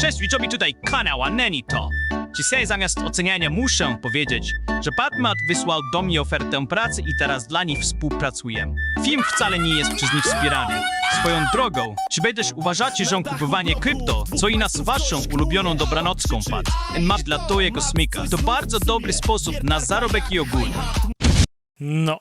Cześć widzowie, tutaj kanał Anenito. Dzisiaj zamiast oceniania muszę powiedzieć, że Patmat wysłał do mnie ofertę pracy i teraz dla nich współpracuję. Film wcale nie jest przez nich wspierany. Swoją drogą, czy będziesz uważacie, że kupowanie krypto, co i nas waszą ulubioną dobranocką pad, ma dla twojego smyka. To bardzo dobry sposób na zarobek i ogólnie. No.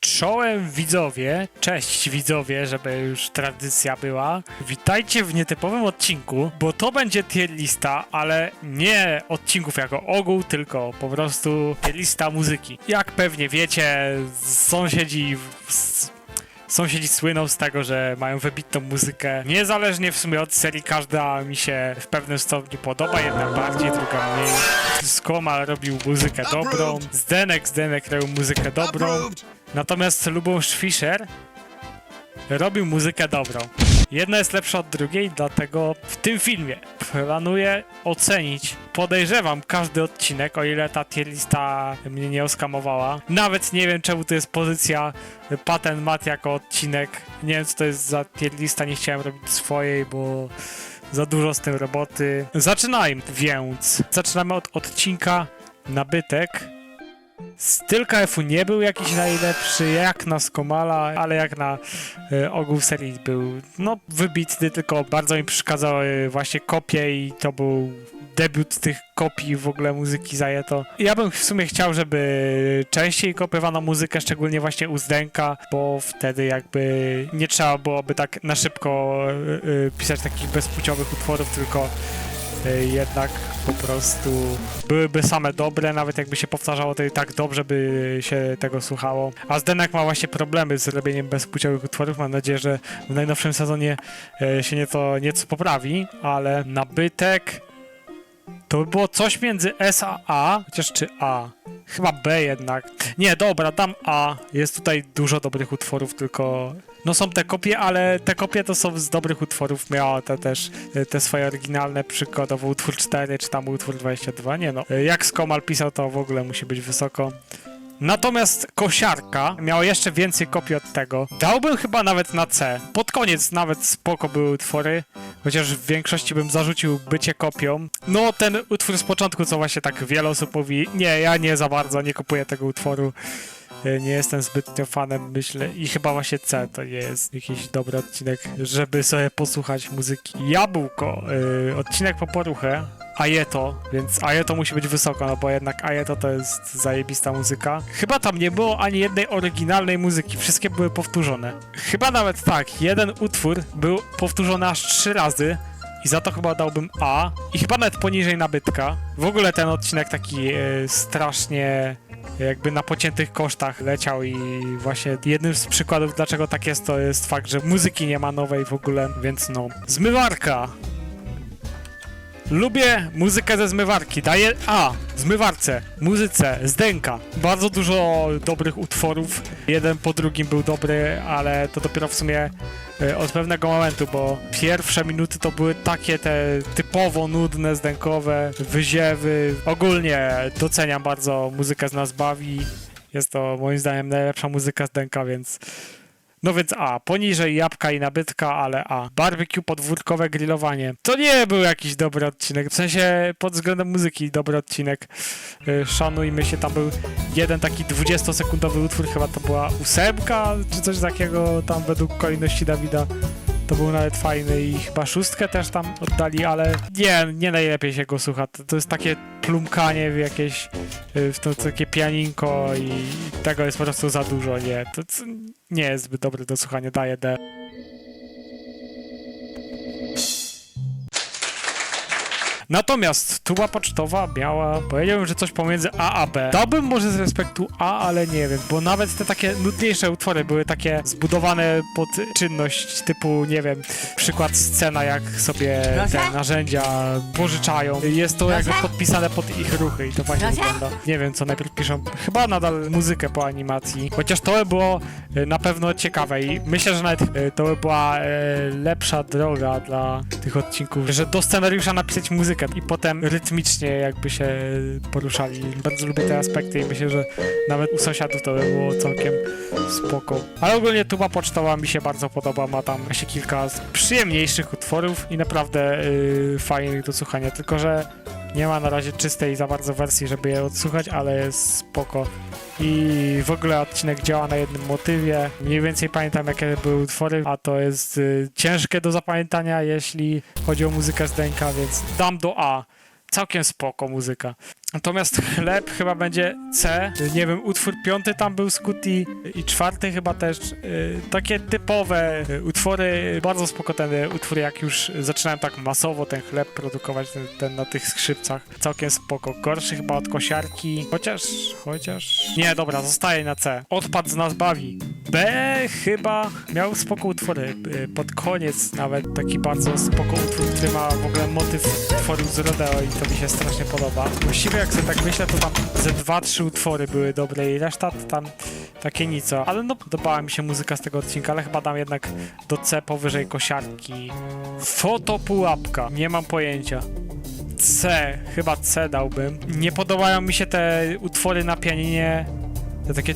Czołem widzowie, cześć widzowie, żeby już tradycja była. Witajcie w nietypowym odcinku, bo to będzie tier lista, ale nie odcinków jako ogół, tylko po prostu tier lista muzyki. Jak pewnie wiecie, sąsiedzi słyną z tego, że mają wybitną muzykę. Niezależnie w sumie od serii, każda mi się w pewnym stopniu podoba, jedna bardziej, druga mniej. Skomal robił muzykę dobrą, Zdenek robił muzykę dobrą, natomiast Lubosz Fischer robił muzykę dobrą. Jedna jest lepsza od drugiej, dlatego w tym filmie planuję ocenić, podejrzewam, każdy odcinek, o ile ta tier lista mnie nie oskamowała. Nawet nie wiem, czemu to jest pozycja Patent Mat jako odcinek. Nie wiem, co to jest za tier lista, nie chciałem robić swojej, bo za dużo z tym roboty. Zaczynajmy więc. Zaczynamy od odcinka Nabytek. Styl KF-u nie był jakiś najlepszy, jak na Skomala, ale jak na ogół serii był, no, wybitny, tylko bardzo mi przeszkadzały właśnie kopie i to był debiut tych kopii w ogóle muzyki Zajeto. Ja bym w sumie chciał, żeby częściej kopiowano muzykę, szczególnie właśnie u Zdenka, bo wtedy jakby nie trzeba byłoby tak na szybko pisać takich bezpłciowych utworów, tylko jednak po prostu byłyby same dobre, nawet jakby się powtarzało, to i tak dobrze by się tego słuchało. A Zdenek ma właśnie problemy z robieniem bezpłciowych utworów. Mam nadzieję, że w najnowszym sezonie się nieco poprawi, ale Nabytek to by było coś między S a A, chociaż czy A? Chyba B jednak. Nie, dobra, dam A. Jest tutaj dużo dobrych utworów, tylko no są te kopie, ale te kopie to są z dobrych utworów. Miała też te swoje oryginalne, przykładowo utwór 4, czy tam utwór 22. Nie no, jak Skomal pisał, to w ogóle musi być wysoko. Natomiast Kosiarka miała jeszcze więcej kopii od tego. Dałbym chyba nawet na C. Pod koniec nawet spoko były utwory, chociaż w większości bym zarzucił bycie kopią. No ten utwór z początku, co właśnie tak wiele osób mówi, nie, ja nie za bardzo, nie kupuję tego utworu. Nie jestem zbytnio fanem, myślę, i chyba właśnie C to nie jest jakiś dobry odcinek, żeby sobie posłuchać muzyki. Jabłko, odcinek po poruchę, Ajeto, więc Ajeto musi być wysoko, no bo jednak Ajeto to jest zajebista muzyka. Chyba tam nie było ani jednej oryginalnej muzyki, wszystkie były powtórzone. Chyba nawet tak, jeden utwór był powtórzony aż 3 razy i za to chyba dałbym A i chyba nawet poniżej Nabytka. W ogóle ten odcinek taki strasznie jakby na pociętych kosztach leciał i właśnie jednym z przykładów, dlaczego tak jest, to jest fakt, że muzyki nie ma nowej w ogóle, więc no. Zmywarka. Lubię muzykę ze zmywarki. Daję A. Zmywarce. Muzyce. Zdenka. Bardzo dużo dobrych utworów. Jeden po drugim był dobry, ale to dopiero w sumie od pewnego momentu, bo pierwsze minuty to były takie te typowo nudne, zdenkowe wyziewy. Ogólnie doceniam bardzo muzykę z nas bawi. Jest to moim zdaniem najlepsza muzyka Zdenka, więc... No więc A, poniżej Jabłka i Nabytka, ale A. Barbecue, podwórkowe grillowanie. To nie był jakiś dobry odcinek, w sensie pod względem muzyki dobry odcinek. Szanujmy się, tam był jeden taki 20-sekundowy utwór, chyba to była 8, czy coś takiego tam według kolejności Dawida. To był nawet fajny i chyba 6 też tam oddali, ale nie najlepiej się go słucha. To jest takie plumkanie w jakieś, w to takie pianinko i tego jest po prostu za dużo, nie. To nie jest zbyt dobre do słuchania, daję D. Natomiast tuba pocztowa miała, powiedziałbym, że coś pomiędzy A a B. Dałbym może z respektu A, ale nie wiem, bo nawet te takie nudniejsze utwory były takie zbudowane pod czynność typu, nie wiem, przykład scena, jak sobie te narzędzia pożyczają. Jest to jakby podpisane pod ich ruchy i to fajnie wygląda. Nie wiem, co najpierw piszą. Chyba nadal muzykę po animacji, chociaż to by było na pewno ciekawe i myślę, że nawet to by była lepsza droga dla tych odcinków, że do scenariusza napisać muzykę muzykę i potem rytmicznie jakby się poruszali. Bardzo lubię te aspekty i myślę, że nawet u sąsiadów to by było całkiem spoko. Ale ogólnie tuba pocztowa mi się bardzo podoba, ma tam się kilka przyjemniejszych utworów i naprawdę fajnych do słuchania, tylko że nie ma na razie czystej za bardzo wersji, żeby je odsłuchać, ale jest spoko. I w ogóle odcinek działa na jednym motywie. Mniej więcej pamiętam, jakie były utwory, a to jest ciężkie do zapamiętania, jeśli chodzi o muzykę z DNK, więc dam do A. Całkiem spoko muzyka. Natomiast chleb chyba będzie C. Nie wiem, utwór 5 tam był z Kuti i 4 chyba też. Takie typowe utwory. Bardzo spoko ten utwór, jak już zaczynałem tak masowo ten chleb produkować, ten na tych skrzypcach. Całkiem spoko. Gorszy chyba od kosiarki. Chociaż... Nie, dobra, zostaje na C. Odpad z nas bawi. B chyba miał spoko utwory. Pod koniec nawet taki bardzo spoko utwór, który ma w ogóle motyw utworu z Rodeo i to mi się strasznie podoba. Właściwie jak sobie tak myślę, to tam ze 2-3 utwory były dobre i reszta to tam takie nico. Ale no, podobała mi się muzyka z tego odcinka, ale chyba dam jednak do C powyżej kosiarki. Fotopułapka. Nie mam pojęcia. C. Chyba C dałbym. Nie podobają mi się te utwory na pianinie. Te takie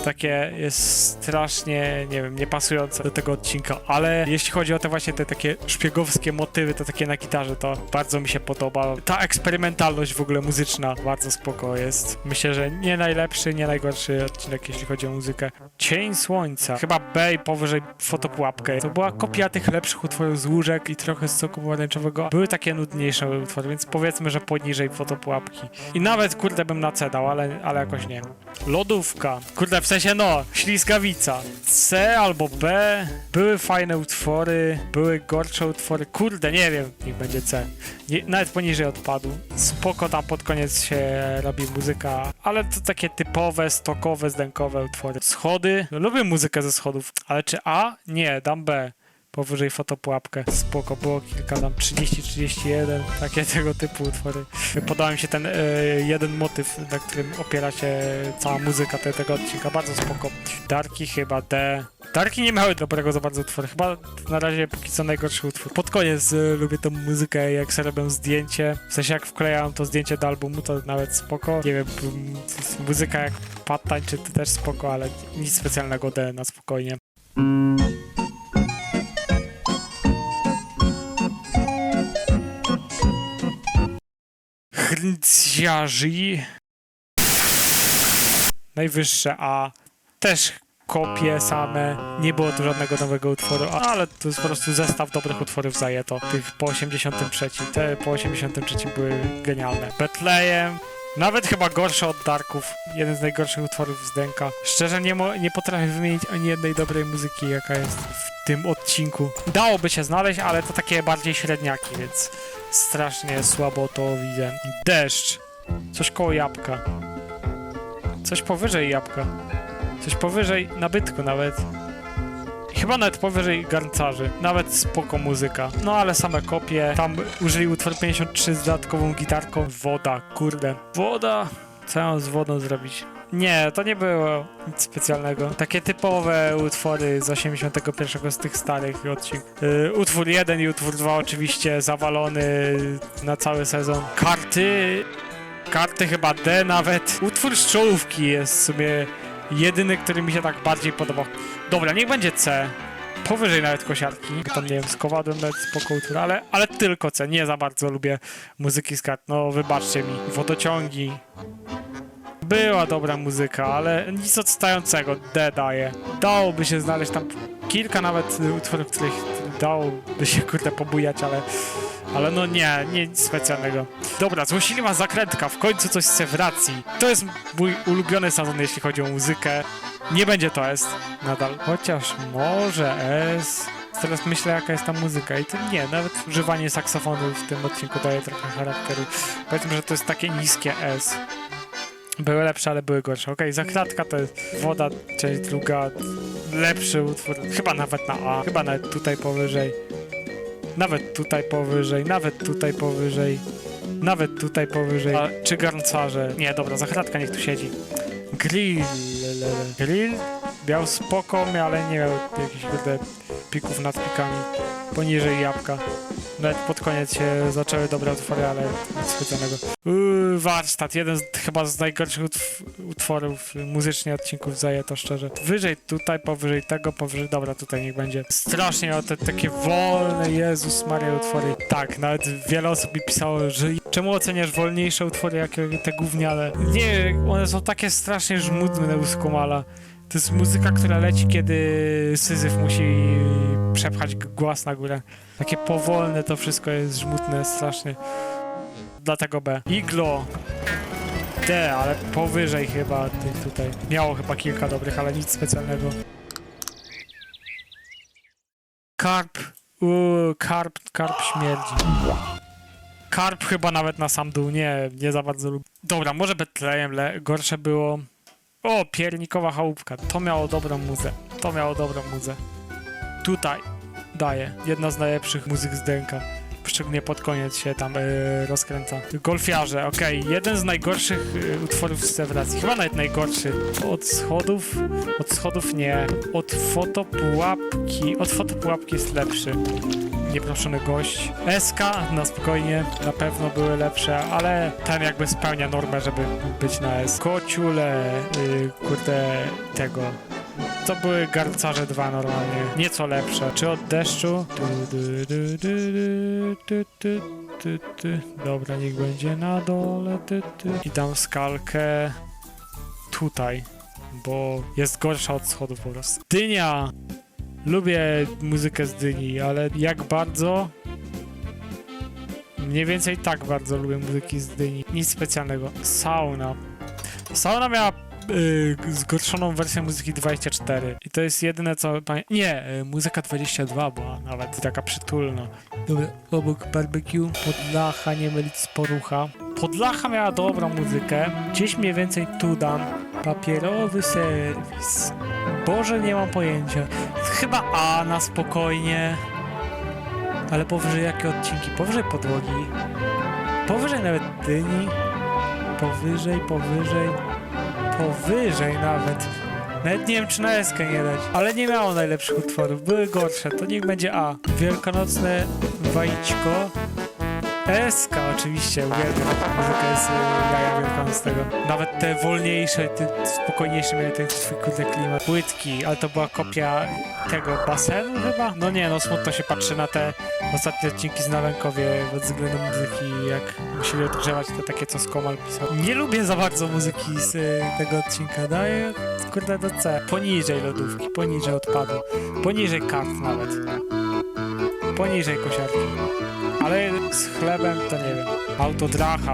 takie jest strasznie, nie wiem, niepasujące do tego odcinka, ale jeśli chodzi o te właśnie te takie szpiegowskie motywy, to takie na gitarze, to bardzo mi się podoba. Ta eksperymentalność w ogóle muzyczna bardzo spoko jest. Myślę, że nie najlepszy, nie najgorszy odcinek, jeśli chodzi o muzykę. Cień Słońca. Chyba B i powyżej Fotopułapkę. To była kopia tych lepszych utworów z Łóżek i trochę z Soku Pomarańczowego. Były takie nudniejsze utwory, więc powiedzmy, że poniżej Fotopułapki. I nawet, kurde, bym na C dał, ale jakoś nie. Lodówka. Kurde, w sensie no, ślizgawica. C albo B. Były fajne utwory, były gorsze utwory. Kurde, nie wiem, niech będzie C. Nawet poniżej odpadu. Spoko tam pod koniec się robi muzyka, ale to takie typowe, stokowe, zdenkowe utwory. Schody. Lubię muzykę ze schodów, ale czy A? Nie, dam B. Powyżej Fotopułapkę. Spoko, było kilka tam 30-31, takie tego typu utwory. Podoba mi się ten jeden motyw, na którym opiera się cała muzyka tego odcinka. Bardzo spoko. Darki chyba D. Darki nie miały dobrego za bardzo utworu. Chyba na razie póki co najgorszy utwór. Pod koniec lubię tą muzykę, jak sobie robią zdjęcie. W sensie jak wklejają to zdjęcie do albumu, to nawet spoko. Nie wiem, muzyka jak Pat tańczy to też spoko, ale nic specjalnego D na spokojnie. Hrncjarzy. Najwyższe A. Też kopie same. Nie było tu żadnego nowego utworu, ale to jest po prostu zestaw dobrych utworów za Jeto. Tych po 83. Te po 83 były genialne. Betlejem. Nawet chyba gorszy od Darków. Jeden z najgorszych utworów z DNK. Szczerze nie potrafię wymienić ani jednej dobrej muzyki, jaka jest w tym odcinku. Dałoby się znaleźć, ale to takie bardziej średniaki, więc strasznie słabo to widzę. Deszcz. Coś koło jabłka. Coś powyżej jabłka. Coś powyżej nabytku nawet. Chyba nawet powyżej garncarzy. Nawet spoko muzyka. No ale same kopie. Tam użyli utwór 53 z dodatkową gitarką. Woda, kurde. Woda. Co ja mam z wodą zrobić? Nie, to nie było nic specjalnego. Takie typowe utwory z 81 z tych starych odcinków. Utwór 1 i utwór 2 oczywiście zawalony na cały sezon. Karty chyba D nawet. Utwór z czołówki jest w sumie jedyny, który mi się tak bardziej podobał. Dobra, niech będzie C. Powyżej nawet kosiarki. Tam nie wiem, z kowadłem nawet spoko utwór, ale tylko C. Nie za bardzo lubię muzyki z kart. No wybaczcie mi. Wodociągi. Była dobra muzyka, ale nic odstającego. D daje. Dałoby się znaleźć tam kilka nawet utworów, których dałoby się kurde pobujać, ale no nie, nic specjalnego. Dobra, złośliwa zakrętka, w końcu coś z racji. To jest mój ulubiony sezon, jeśli chodzi o muzykę. Nie będzie to S nadal, chociaż może S. Teraz myślę, jaka jest ta muzyka i to nie, nawet używanie saksofonu w tym odcinku daje trochę charakteru. Powiedzmy, że to jest takie niskie S. Były lepsze, ale były gorsze. Okej, Zakratka to jest woda, część druga, lepszy utwór, chyba nawet na A, chyba nawet tutaj powyżej. Nawet tutaj powyżej, nawet tutaj powyżej, nawet tutaj powyżej. A czy garncarze? Nie, dobra, Zakratka niech tu siedzi. Grill miał spoko, ale nie miał jakichś kurde pików nad pikami. poniżej jabłka. Nawet pod koniec się zaczęły dobre utwory, ale nic specjalnego. Warsztat, jeden chyba z najgorszych utworów muzycznie odcinków zajęło to szczerze. Wyżej tutaj, powyżej tego, powyżej... Dobra, tutaj niech będzie. Strasznie miał te takie wolne, Jezus Maria, utwory. Tak, nawet wiele osób mi pisało, że czemu oceniasz wolniejsze utwory, jak te gówniane? Nie, one są takie strasznie żmudne u Skomala. To jest muzyka, która leci, kiedy Syzyf musi przepchać głaz na górę. Takie powolne to wszystko jest żmudne strasznie. Dlatego B. Iglo. D, ale powyżej chyba tych tutaj. Miało chyba kilka dobrych, ale nic specjalnego. Karp. Karp śmierdzi. Karp chyba nawet na sam dół. Nie za bardzo lubię. Dobra, może Betlejem gorsze było. O, piernikowa chałupka. To miało dobrą muzę. Tutaj daje. Jedna z najlepszych muzyk z DNK. Szczególnie pod koniec się tam rozkręca. Golfiarze, okej. Jeden z najgorszych utworów z Sewracji. Chyba nawet najgorszy. Od schodów nie. Od fotopułapki jest lepszy. Nieproszony gość. SK na spokojnie, na pewno były lepsze, ale ten jakby spełnia normę, żeby być na S. Kociule, kurde, tego. To były garcarze 2 normalnie, nieco lepsze. Czy od deszczu? Dobra, niech będzie na dole. I dam skalkę tutaj, bo jest gorsza od schodów po prostu. Dynia! Lubię muzykę z Dyni, ale jak bardzo? Mniej więcej tak bardzo lubię muzyki z Dyni. Nic specjalnego. Sauna. Sauna miała zgorszoną wersję muzyki 24. I to jest jedyne co... muzyka 22 była nawet taka przytulna. Dobra, obok barbecue. Podlacha, nie mylić z Porucha. Podlacha miała dobrą muzykę. Gdzieś mniej więcej tu dam. Papierowy serwis. Boże, nie mam pojęcia. Chyba A na spokojnie. Ale powyżej jakie odcinki? Powyżej podłogi. Powyżej nawet Dyni. Powyżej nawet. Nawet nie wiem, czy na eskę nie dać. Ale nie miało najlepszych utworów. Były gorsze. To niech będzie A. Wielkanocne Wajiczko. Eska oczywiście, uwielbiam. Muzyka jest jaja wielkanocnego. Nawet te wolniejsze, te spokojniejsze miały ten swój kurde klimat. Płytki, ale to była kopia tego basenu chyba? No nie, no smutno się patrzy na te ostatnie odcinki z Nalenkowie pod względem muzyki, jak musieli odgrzewać te takie, co Skomal pisał. Nie lubię za bardzo muzyki z tego odcinka, daję kurde do C. Poniżej lodówki, poniżej odpadu, poniżej kart nawet. Poniżej kosiarki. Ale z chlebem to nie wiem. Autodracha,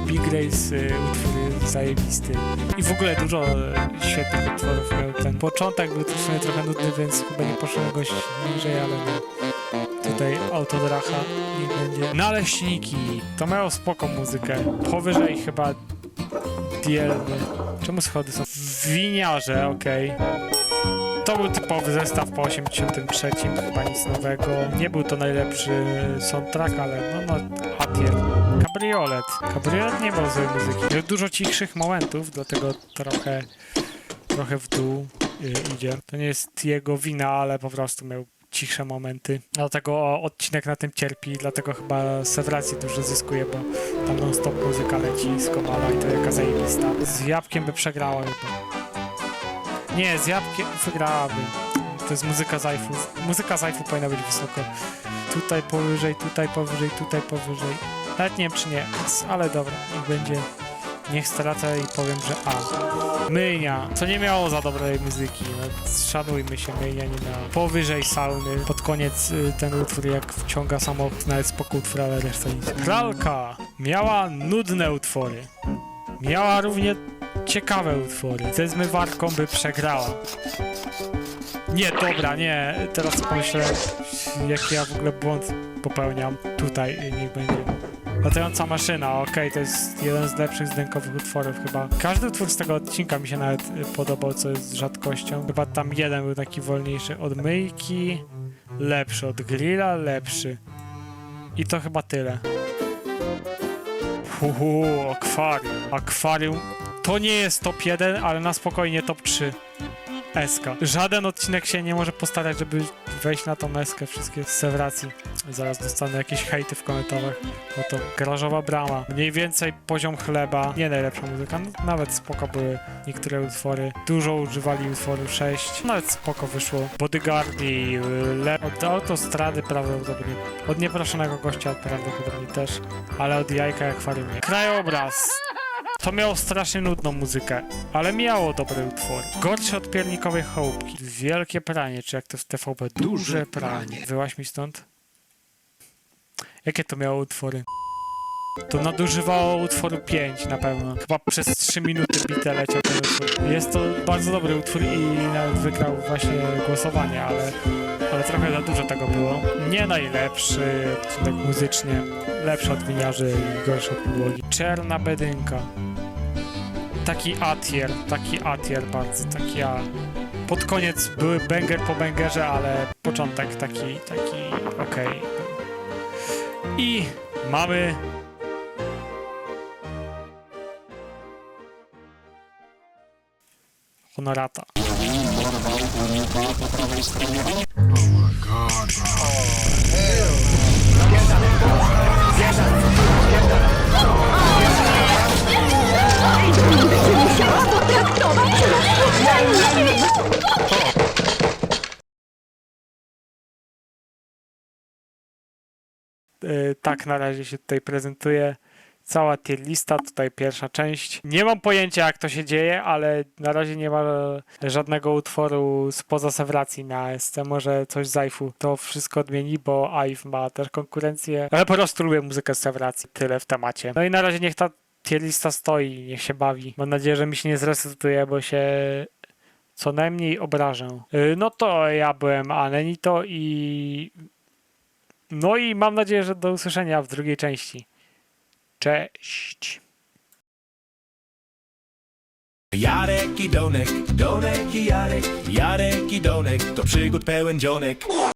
Big Race, utwór jest zajebisty. I w ogóle dużo świetnych utworów miał ten. Początek był w sumie trochę nudny, więc chyba nie poszedłem jakoś niżej, ale no. Tutaj Autodracha niech będzie. Naleśniki. To miało spoko muzykę. Powyżej chyba Dielny. Czemu schody są? Winiarze, okej. To był typowy zestaw po 83, chyba nic nowego. Nie był to najlepszy soundtrack, ale no A-tier. Kabriolet. Kabriolet nie miał złej muzyki. Miał dużo cichszych momentów, dlatego trochę w dół idzie. To nie jest jego wina, ale po prostu miał cichsze momenty. Dlatego odcinek na tym cierpi, dlatego chyba Sewracji dużo zyskuje, bo tam non-stop muzyka leci z Komala i to jaka zajebista. Z Jabłkiem by przegrała chyba. Nie, z Jabłkiem wygrałaby. To jest muzyka Zajfu. Muzyka Zajfu powinna być wysoko. Tutaj powyżej, tutaj powyżej, tutaj powyżej. Nawet nie wiem czy nie, ale dobra, niech będzie. Niech stracę i powiem, że A. Myjnia. Co nie miało za dobrej muzyki. No, szanujmy się, myjnia nie miała. Powyżej sauny. Pod koniec ten utwór jak wciąga samochód, nawet spoko utwór, ale reszta nic. Pralka. Miała nudne utwory. Miała równie ciekawe utwory. Ze zmywarką by przegrała. Nie, dobra, nie. Teraz pomyślę, jaki ja w ogóle błąd popełniam. Tutaj niech będzie. Latająca maszyna, okej, to jest jeden z lepszych zdjękowych utworów chyba. Każdy utwór z tego odcinka mi się nawet podobał, co jest rzadkością. Chyba tam jeden był taki wolniejszy. Od myjki lepszy, od grilla lepszy. I to chyba tyle. Akwarium. Akwarium. To nie jest top 1, ale na spokojnie top 3. Eska. Żaden odcinek się nie może postarać, żeby wejść na tą meskę wszystkie z Sewracji. Zaraz dostanę jakieś hejty w komentarzach, bo to garażowa brama. Mniej więcej poziom chleba, nie najlepsza muzyka, no, nawet spoko były niektóre utwory. Dużo używali utworu 6, nawet spoko wyszło. Bodyguardi, od autostrady prawdopodobnie, od nieproszonego gościa prawdopodobnie też, ale od jajka akwarium nie. Krajobraz. To miało strasznie nudną muzykę, ale miało dobre utwory. Gorsze od piernikowej chałupki. Wielkie pranie, czy jak to w TVP? Duże pranie. Wyłaź mi stąd. Jakie to miało utwory? To nadużywało utworu 5 na pewno. Chyba przez 3 minuty bite leciał ten utwór. Jest to bardzo dobry utwór i nawet wygrał właśnie głosowanie, ale trochę za dużo tego było. Nie najlepszy odcinek muzycznie. Lepszy od winiarzy i gorszy od podłogi. Czerna bedynka. Taki atier bardzo, taki A. Pod koniec były banger po bangerze, ale początek taki okej. I mamy Honorata. Musiała potraktować Tak na razie się tutaj prezentuje cała tier lista, tutaj pierwsza część. Nie mam pojęcia jak to się dzieje, ale na razie nie ma żadnego utworu spoza Sewracji na SC. Może coś z AIF-u to wszystko odmieni, bo AIF ma też konkurencję, ale po prostu lubię muzykę z Sewracji. Tyle w temacie. No i na razie niech ta tier lista stoi, niech się bawi. Mam nadzieję, że mi się nie zresetuje, bo się co najmniej obrażę. No to ja byłem Anenito i mam nadzieję, że do usłyszenia w drugiej części. Cześć! Jarek i Donek, Donek i Jarek, Jarek i Donek, to przygód pełen dzionek.